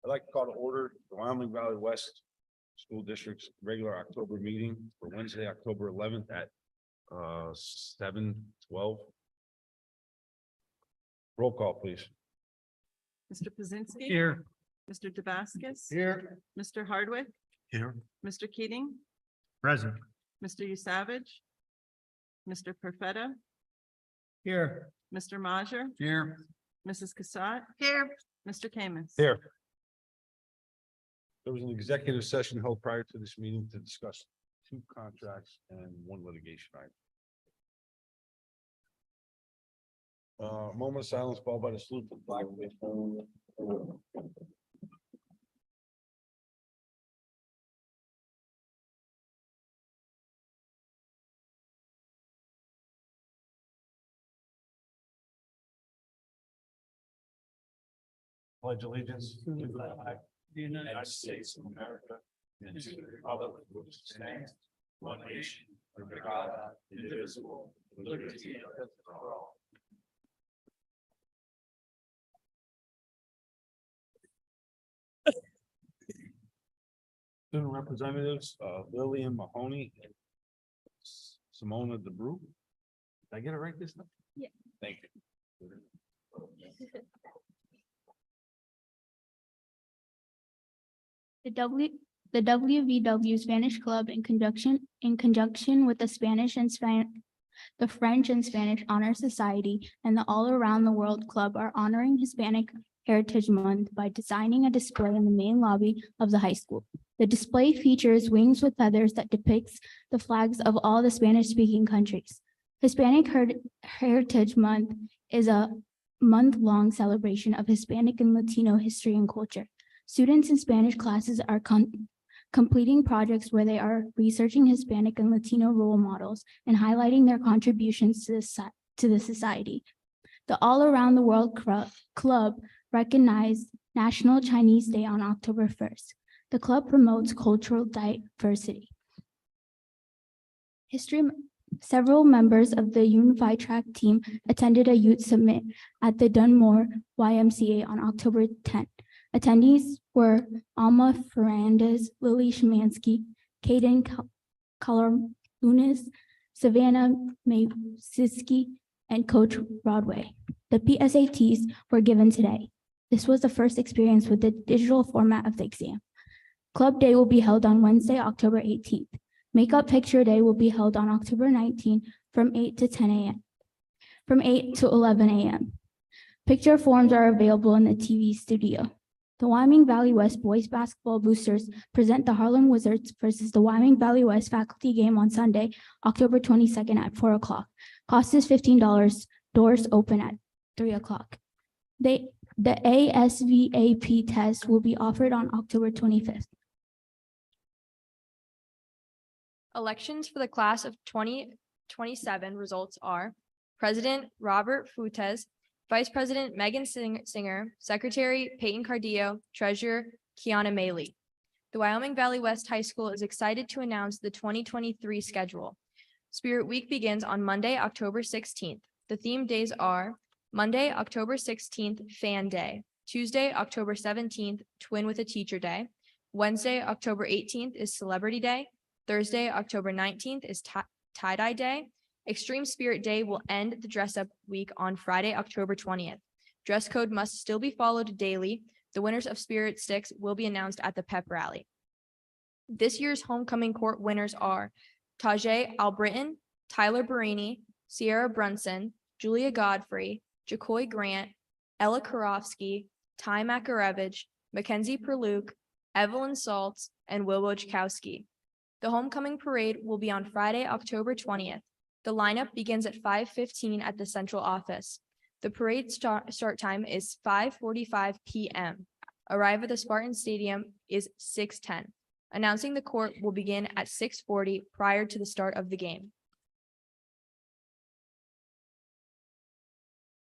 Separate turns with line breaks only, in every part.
I'd like to call to order the Wyoming Valley West School District's regular October meeting for Wednesday, October 11th at 7:12. Roll call, please.
Mr. Pazinski.
Here.
Mr. Damascus.
Here.
Mr. Hardwick,
Here.
Mr. Keating,
Present.
Mr. Usavage, Mr. Perfetta,
Here.
Mr. Majer,
Here.
Mrs. Cassatt. Here. Mr. Kamis.
Here. There was an executive session held prior to this meeting to discuss 2 contracts and 1 litigation item. Moment of silence followed by the salute to the flag. Pledge allegiance to the flag of the United States of America and to the republic which stands one nation under God, indivisible, with liberty and justice for all. Student representatives, Lillian Mahoney and Simona DeBrew. Did I get it right this time?
Yeah.
Thank you.
The WVW Spanish Club in conjunction with the the French and Spanish Honor Society and the All Around the World Club are honoring Hispanic Heritage Month by designing a display in the main lobby of the high school. The display features wings with feathers that depicts the flags of all the Spanish-speaking countries. Hispanic Heritage Month is a month-long celebration of Hispanic and Latino history and culture. Students in Spanish classes are completing projects where they are researching Hispanic and Latino role models and highlighting their contributions to the society. The All Around the World Club recognized National Chinese Day on October 1st. The club promotes cultural diversity. Several members of the Unified Track team attended a youth summit at the Dunmore YMCA on October 10th. Attendees were Alma Fernandez, Lily Shemansky, Kaden Kalarlunas, Savannah Maysiski, and Coach Broadway. The PSATs were given today. This was the first experience with the digital format of the exam. Club Day will be held on Wednesday, October 18th. Makeup Picture Day will be held on October 19th from 8 to 11 a.m. Picture forms are available in the TV studio. The Wyoming Valley West boys basketball boosters present the Harlem Wizards versus the Wyoming Valley West faculty game on Sunday, October 22nd at 4 o'clock. Cost is $15. Doors open at 3 o'clock. The ASVAP test will be offered on October 25th.
Elections for the class of 2027 results are President Robert Fuentes, Vice President Megan Singer, Secretary Peyton Cardillo, Treasurer Kiana Maley. The Wyoming Valley West High School is excited to announce the 2023 schedule. Spirit Week begins on Monday, October 16th. The theme days are Monday, October 16th, Fan Day. Tuesday, October 17th, Twin with a Teacher Day. Wednesday, October 18th is Celebrity Day. Thursday, October 19th is Tie-Dye Day. Extreme Spirit Day will end the dress-up week on Friday, October 20th. Dress code must still be followed daily. The winners of Spirit Sticks will be announced at the pep rally. This year's homecoming court winners are Tajay Albritton, Tyler Barini, Sierra Brunson, Julia Godfrey, Jacoy Grant, Ella Karofsky, Ty Makarevich, Mackenzie Perluke, Evelyn Saltz, and Will Wojciechowski. The homecoming parade will be on Friday, October 20th. The lineup begins at 5:15 at the central office. The parade start time is 5:45 p.m. Arrive at the Spartan Stadium is 6:10. Announcing the court will begin at 6:40 prior to the start of the game.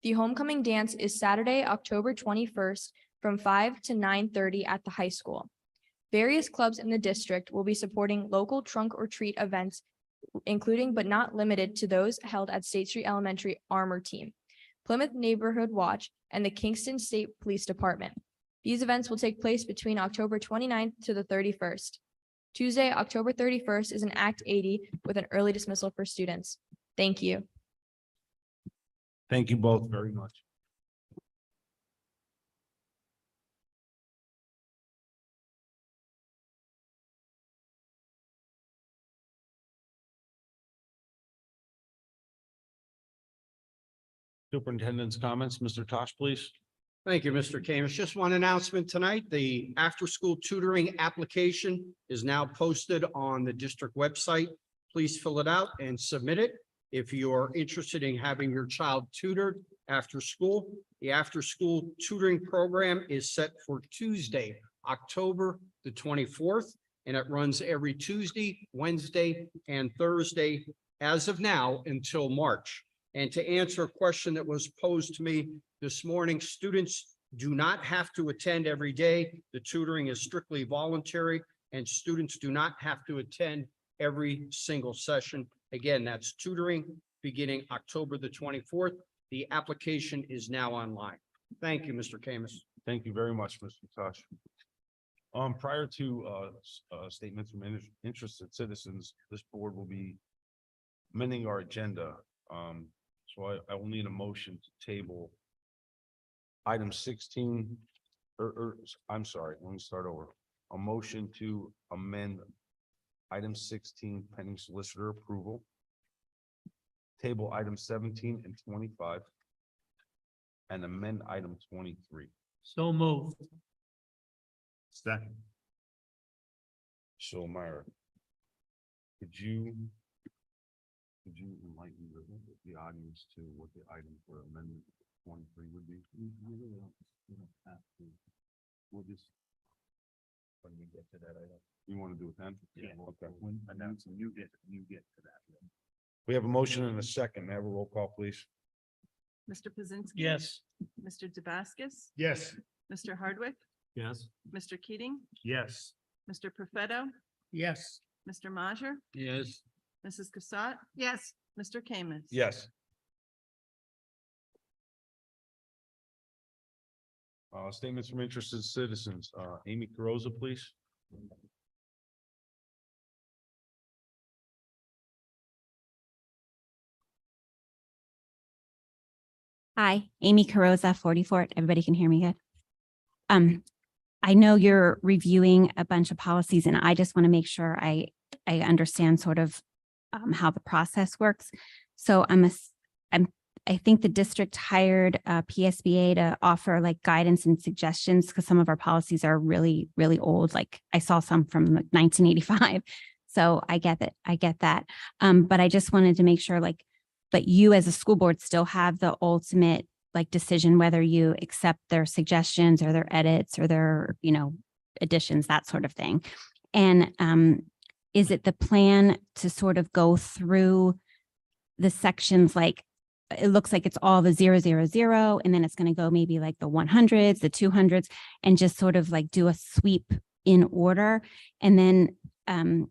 The homecoming dance is Saturday, October 21st from 5 to 9:30 at the high school. Various clubs in the district will be supporting local trunk or treat events, including but not limited to those held at State Street Elementary Armor Team, Plymouth Neighborhood Watch, and the Kingston State Police Department. These events will take place between October 29th to the 31st. Tuesday, October 31st is an Act 80 with an early dismissal for students. Thank you.
Thank you both very much. Superintendent's comments, Mr. Tosh, please.
Thank you, Mr. Kamis. Just one announcement tonight. The after-school tutoring application is now posted on the district website. Please fill it out and submit it. If you are interested in having your child tutored after school, the after-school tutoring program is set for Tuesday, October the 24th, and it runs every Tuesday, Wednesday, and Thursday as of now until March. And to answer a question that was posed to me this morning, students do not have to attend every day. The tutoring is strictly voluntary, and students do not have to attend every single session. Again, that's tutoring beginning October the 24th. The application is now online. Thank you, Mr. Kamis.
Thank you very much, Mr. Tosh. Prior to statements from interested citizens, this board will be amending our agenda. So I will need a motion to table item 16, I'm sorry, let me start over. A motion to amend item 16 pending solicitor approval. Table item 17 and 25. And amend item 23.
So moved. Second.
So Myra, could you enlighten the audience to what the item for amendment 23 would be? We don't have to. We'll just. When we get to that item. You want to do it then?
Yeah.
Okay.
When announcing, you get to that.
We have a motion and a second. May I have a roll call, please?
Mr. Pazinski?
Yes.
Mr. Dabascus?
Yes.
Mr. Hardwick?
Yes.
Mr. Keating?
Yes.
Mr. Perfetto?
Yes.
Mr. Majer?
Yes.
Mrs. Cassatt? Yes. Mr. Kamis?
Yes. Statements from interested citizens. Amy Carosa, please.
Hi, Amy Carosa, 44. Everybody can hear me good. I know you're reviewing a bunch of policies and I just want to make sure I understand sort of how the process works. So I think the district hired PSBA to offer like guidance and suggestions because some of our policies are really, really old. Like I saw some from 1985. So I get that. But I just wanted to make sure but you as a school board still have the ultimate like decision whether you accept their suggestions or their edits or their, additions, that sort of thing. And is it the plan to sort of go through the sections like it looks like it's all the 000, and then it's going to go maybe like the 100s, the 200s, and just sort of like do a sweep in order. And then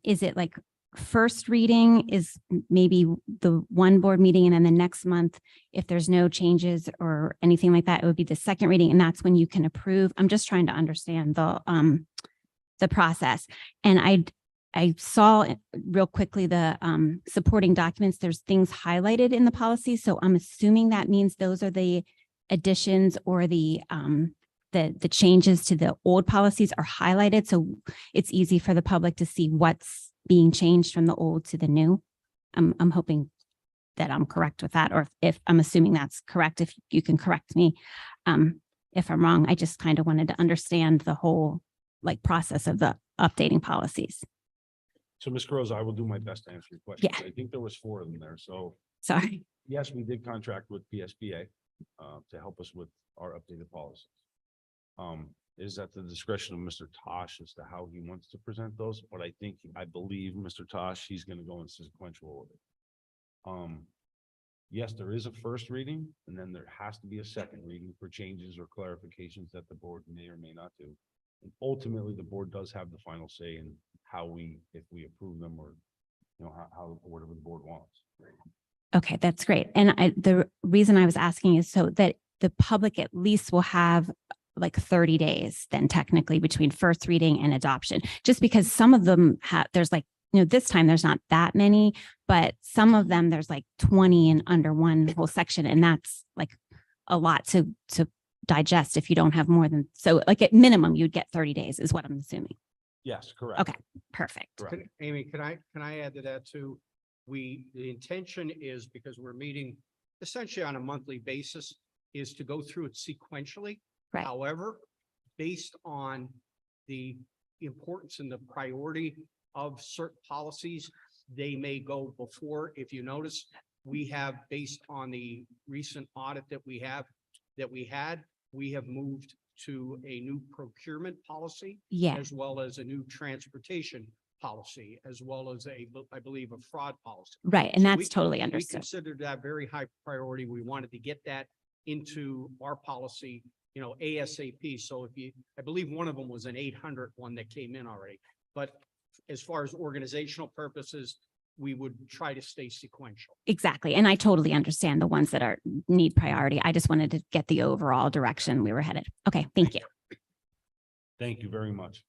is it like first reading is maybe the one board meeting, and then the next month, if there's no changes or anything like that, it would be the second reading, and that's when you can approve. I'm just trying to understand the process. And I saw real quickly the supporting documents. There's things highlighted in the policy. So I'm assuming that means those are the additions or the changes to the old policies are highlighted. So it's easy for the public to see what's being changed from the old to the new. I'm hoping that I'm correct with that, or if I'm assuming that's correct, if you can correct me if I'm wrong. I just kind of wanted to understand the whole process of the updating policies.
So Ms. Carosa, I will do my best to answer your question.
Yeah.
I think there was 4 of them there. So
Sorry.
yes, we did contract with PSBA to help us with our updated policies. It is at the discretion of Mr. Tosh as to how he wants to present those, but I believe Mr. Tosh, he's going to go in sequential order. Yes, there is a first reading, and then there has to be a second reading for changes or clarifications that the board may or may not do. And ultimately, the board does have the final say in if we approve them or, whatever the board wants.
Okay, that's great. And the reason I was asking is so that the public at least will have like 30 days then technically between first reading and adoption, just because some of them have, there's like, this time there's not that many, but some of them there's like 20 and under one whole section. And that's like a lot to digest if you don't have more than, so like at minimum, you'd get 30 days is what I'm assuming.
Yes, correct.
Okay, perfect.
Correct.
Amy, can I add to that too? The intention is, because we're meeting essentially on a monthly basis, is to go through it sequentially.
Right.
However, based on the importance and the priority of certain policies, they may go before. If you notice, we have, based on the recent audit that we had, we have moved to a new procurement policy.
Yeah,
As well as a new transportation policy, as well as I believe, a fraud policy.
right. And
So
that's
we-
totally
We
understood.
considered that very high priority. We wanted to get that into our policy, ASAP. So I believe one of them was an 800 one that came in already. But as far as organizational purposes, we would try to stay sequential.
Exactly. And I totally understand the ones that need priority. I just wanted to get the overall direction we were headed. Okay, thank you.
Thank you very much.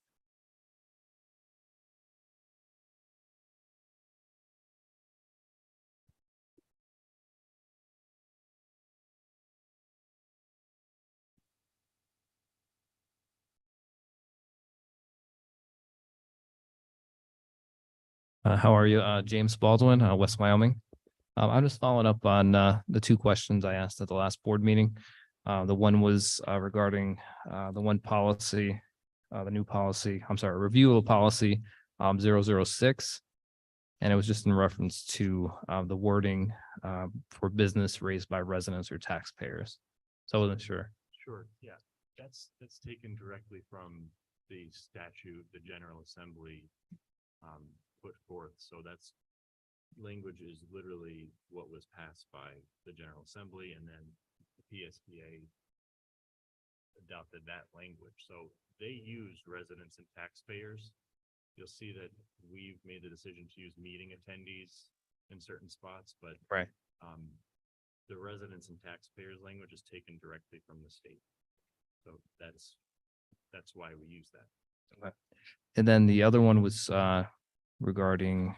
How are you? James Baldwin, West Wyoming. I'm just following up on the two questions I asked at the last board meeting. The one was regarding the one policy, the new policy, review of policy 006. And it was just in reference to the wording for business raised by residents or taxpayers. So I wasn't sure.
Sure, yeah, that's taken directly from the statute, the General Assembly put forth, so that's language is literally what was passed by the General Assembly, and then the PSBA adopted that language, so they used residents and taxpayers. You'll see that we've made the decision to use meeting attendees in certain spots, but
Right.
the residents and taxpayers language is taken directly from the state. So that's why we use that.
And then the other one was regarding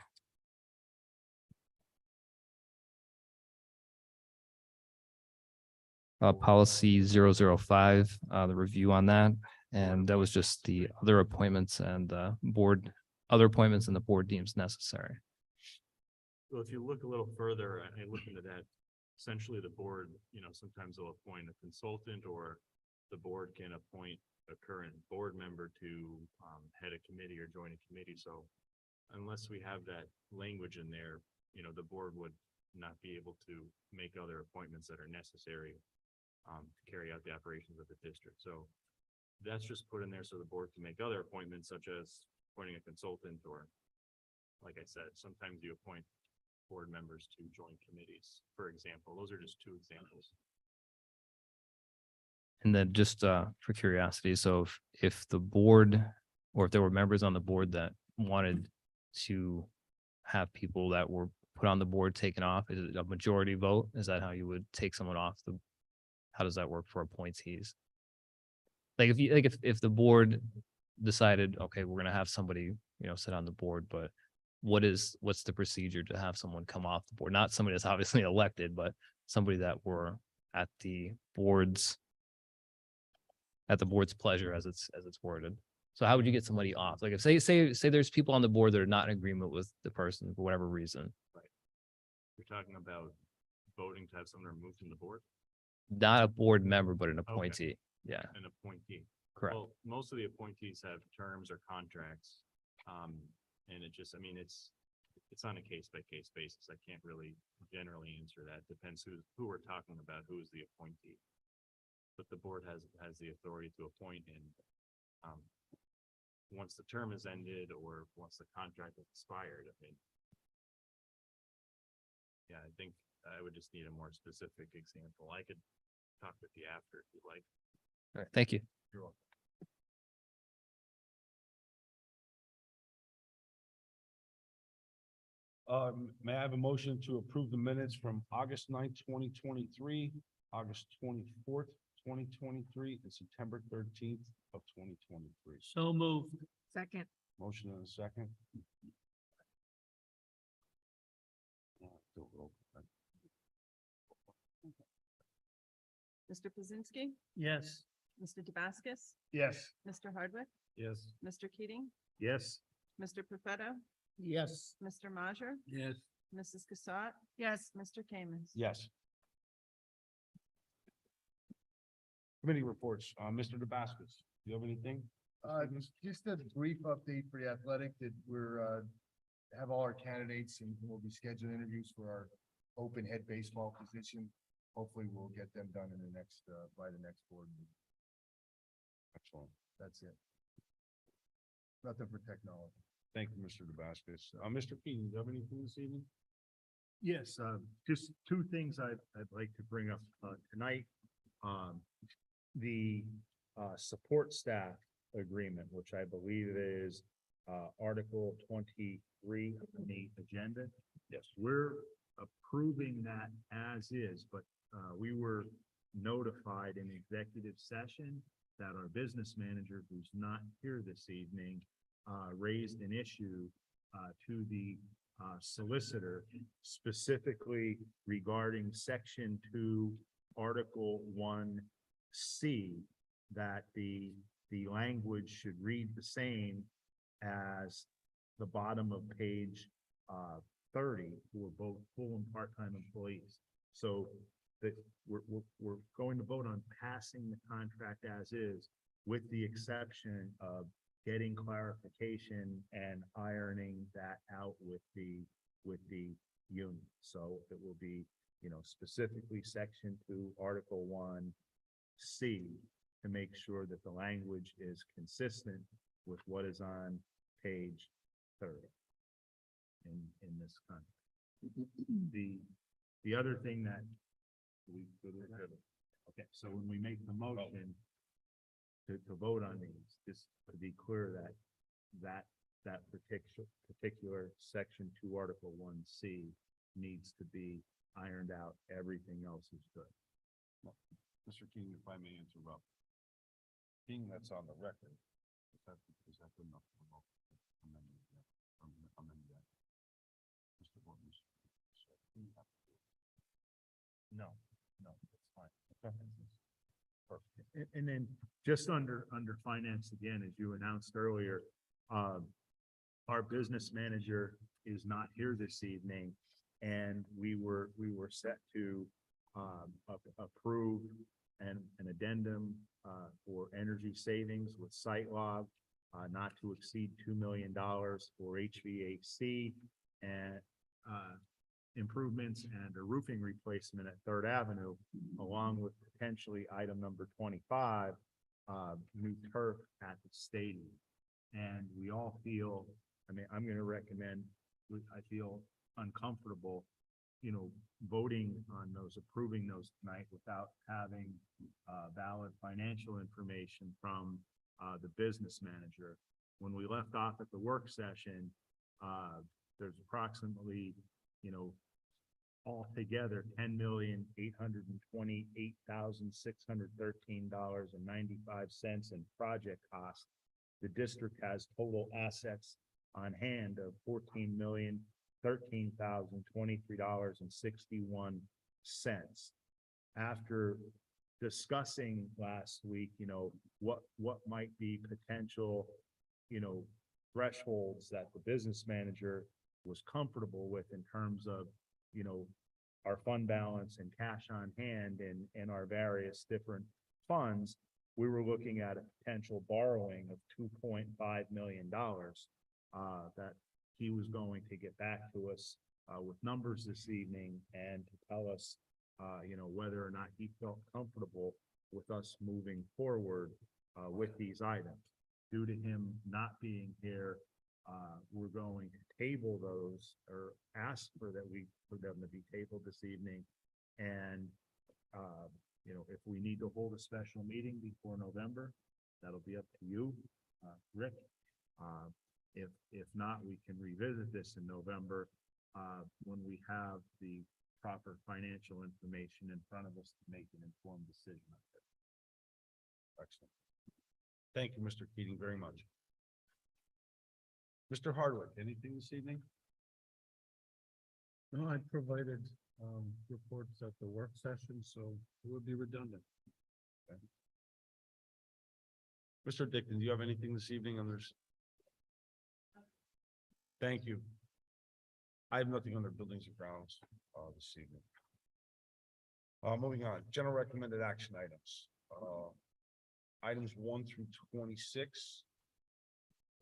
policy 005, the review on that. And that was just the other appointments and other appointments and the board deems necessary.
Well, if you look a little further, I look into that, essentially the board, sometimes they'll appoint a consultant, or the board can appoint a current board member to head a committee or join a committee. So unless we have that language in there, the board would not be able to make other appointments that are necessary to carry out the operations of the district. So that's just put in there so the board can make other appointments, such as appointing a consultant, or, like I said, sometimes you appoint board members to join committees, for example. Those are just two examples.
And then just for curiosity, so if the board, or if there were members on the board that wanted to have people that were put on the board taken off, is it a majority vote? Is that how you would take someone off how does that work for appointees? Like if the board decided, okay, we're gonna have somebody, sit on the board, but what's the procedure to have someone come off the board? Not somebody that's obviously elected, but somebody that were at the board's pleasure, as it's worded. So how would you get somebody off? Like if say there's people on the board that are not in agreement with the person for whatever reason.
You're talking about voting to have someone removed from the board?
Not a board member, but an appointee. Yeah,
An appointee.
correct.
Well, most of the appointees have terms or contracts. And it's on a case by case basis. I can't really generally answer that. Depends who we're talking about, who is the appointee. But the board has the authority to appoint, and once the term is ended or once the contract is expired, I think I would just need a more specific example. I could talk with you after if you'd like.
All right, thank you.
You're welcome.
May I have a motion to approve the minutes from August 9th, 2023, August 24th, 2023 and September 13th of 2023.
So moved.
Second.
Motion and a second.
Mr. Pazinski,
Yes.
Mr. Dabascus,
Yes.
Mr. Hardwick,
Yes.
Mr. Keating,
Yes.
Mr. Profetto,
Yes.
Mr. Majer,
Yes.
Mrs. Cassatt. Yes. Mr. Kamis.
Yes. Committee reports, Mr. Dabascus, do you have anything?
Just a brief update for the athletic that we're, have all our candidates and we'll be scheduling interviews for our open head baseball position. Hopefully we'll get them done in the next, by the next board meeting.
Excellent.
That's it. Nothing for technology.
Thank you, Mr. Dabascus. Mr. Keating, do you have anything this evening?
Yes, just two things I'd like to bring up tonight. The support staff agreement, which I believe is Article 23 on the agenda.
Yes.
We're approving that as is, but we were notified in executive session that our business manager, who's not here this evening, raised an issue to the solicitor specifically regarding Section 2, Article 1C, that the language should read the same as the bottom of page 30, who are both full and part-time employees. So that we're going to vote on passing the contract as is, with the exception of getting clarification and ironing that out with the union. So it will be, specifically Section 2, Article 1C, to make sure that the language is consistent with what is on page 30 in this contract. The other thing that okay, so when we make the motion to vote on these, just to be clear that particular Section 2, Article 1C needs to be ironed out. Everything else is good.
Mr. King, if I may interrupt. Being that's on the record, is that good enough? Amend that. Mr. Gordon.
No, it's fine. Perfect. And then just under finance again, as you announced earlier, our business manager is not here this evening, and we were set to approve an addendum for energy savings with SiteLog, not to exceed $2 million for HVAC and improvements and a roofing replacement at Third Avenue, along with potentially item number 25, new turf at the stadium. And we all feel, I'm going to recommend, I feel uncomfortable, voting on those, approving those tonight without having valid financial information from the business manager. When we left off at the work session, there's approximately, altogether $10,828,613.95 in project costs. The district has total assets on hand of $14,013,023.61. After discussing last week, what might be potential, thresholds that the business manager was comfortable with in terms of, our fund balance and cash on hand and our various different funds, we were looking at a potential borrowing of $2.5 million that he was going to get back to us with numbers this evening and to tell us, whether or not he felt comfortable with us moving forward with these items. Due to him not being here, we're going to table those or ask for them to be tabled this evening. And, if we need to hold a special meeting before November, that'll be up to you, Rick. If not, we can revisit this in November when we have the proper financial information in front of us to make an informed decision.
Excellent. Thank you, Mr. Keating, very much. Mr. Hardwick, anything this evening?
No, I provided reports at the work session, so it would be redundant.
Mr. Dickon, do you have anything this evening on this? Thank you. I have nothing under buildings and grounds, this evening. Moving on, general recommended action items. Items 1 through 26.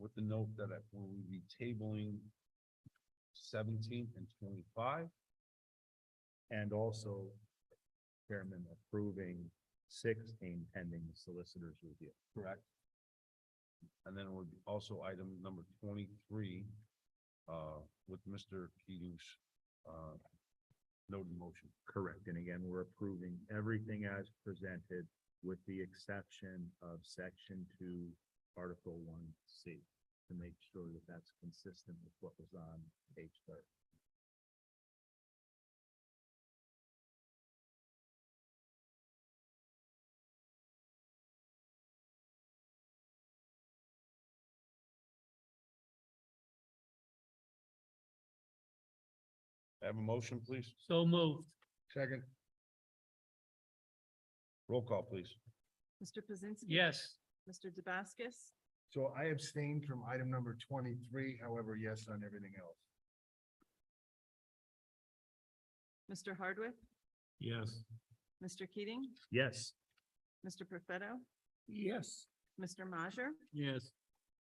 With the note that we will be tabling 17 and 25.
And also, Chairman, approving 16 pending the solicitor's review.
Correct. And then it would be also item number 23, with Mr. Keating's, noted motion.
Correct. And again, we're approving everything as presented with the exception of section 2, article 1C, to make sure that that's consistent with what was on page 30.
Have a motion, please.
So moved.
Second.
Roll call, please.
Mr. Pazinski.
Yes.
Mr. Dabascus,
So I abstained from item number 23, however, yes on everything else.
Mr. Hardwick,
Yes.
Mr. Keating,
Yes.
Mr. Profetto,
Yes.
Mr. Majer,
Yes.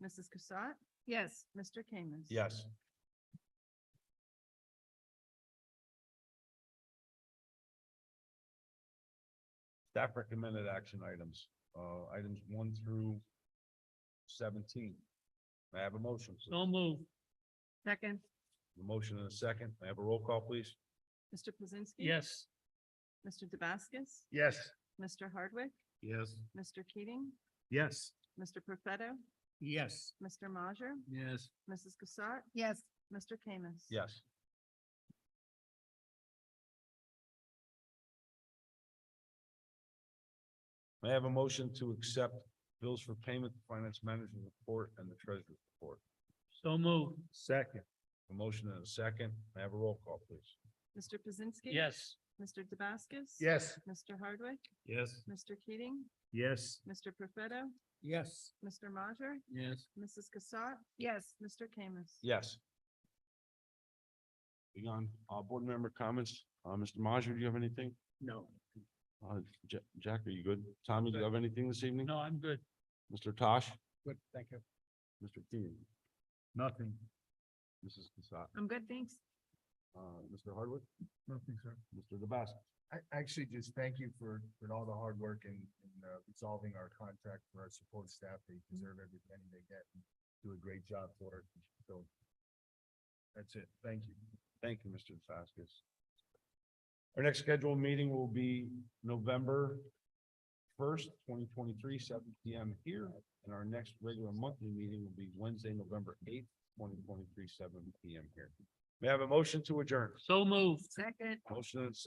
Mrs. Cassatt. Yes. Mr. Kamis.
Yes. Staff recommended action items, items 1 through 17. May I have a motion? Please?
So moved.
Second.
A motion and a second. May I have a roll call, please?
Mr. Pazinski.
Yes.
Mr. Dabascus,
Yes.
Mr. Hardwick,
Yes.
Mr. Keating,
Yes.
Mr. Profetto,
Yes.
Mr. Majer,
Yes.
Mrs. Cassatt. Yes. Mr. Kamis.
Yes. May I have a motion to accept bills for payment, the finance manager's report and the treasurer's report?
So moved.
Second.
A motion and a second. May I have a roll call, please?
Mr. Pazinski.
Yes.
Mr. Dabascus.
Yes.
Mr. Hardwick,
Yes.
Mr. Keating,
Yes.
Mr. Profetto,
Yes.
Mr. Majer,
Yes.
Mrs. Cassatt. Yes. Mr. Kamis.
Yes. Moving on, board member comments. Mr. Majer, do you have anything?
No.
Jack, are you good? Tommy, do you have anything this evening?
No, I'm good.
Mr. Tosh?
Good, thank you.
Mr. Keating?
Nothing.
Mrs. Cassatt?
I'm good, thanks.
Mr. Hardwick?
Nothing, sir.
Mr. DeBasco?
I actually just thank you for all the hard work in resolving our contract for our support staff. They deserve every penny they get and do a great job for it. So that's it. Thank you.
Thank you, Mr. DeFascis. Our next scheduled meeting will be November 1st, 2023, 7 PM here. And our next regular monthly meeting will be Wednesday, November 8th, 2023, 7 PM here. May I have a motion to adjourn?
So moved.
Second.
Motion and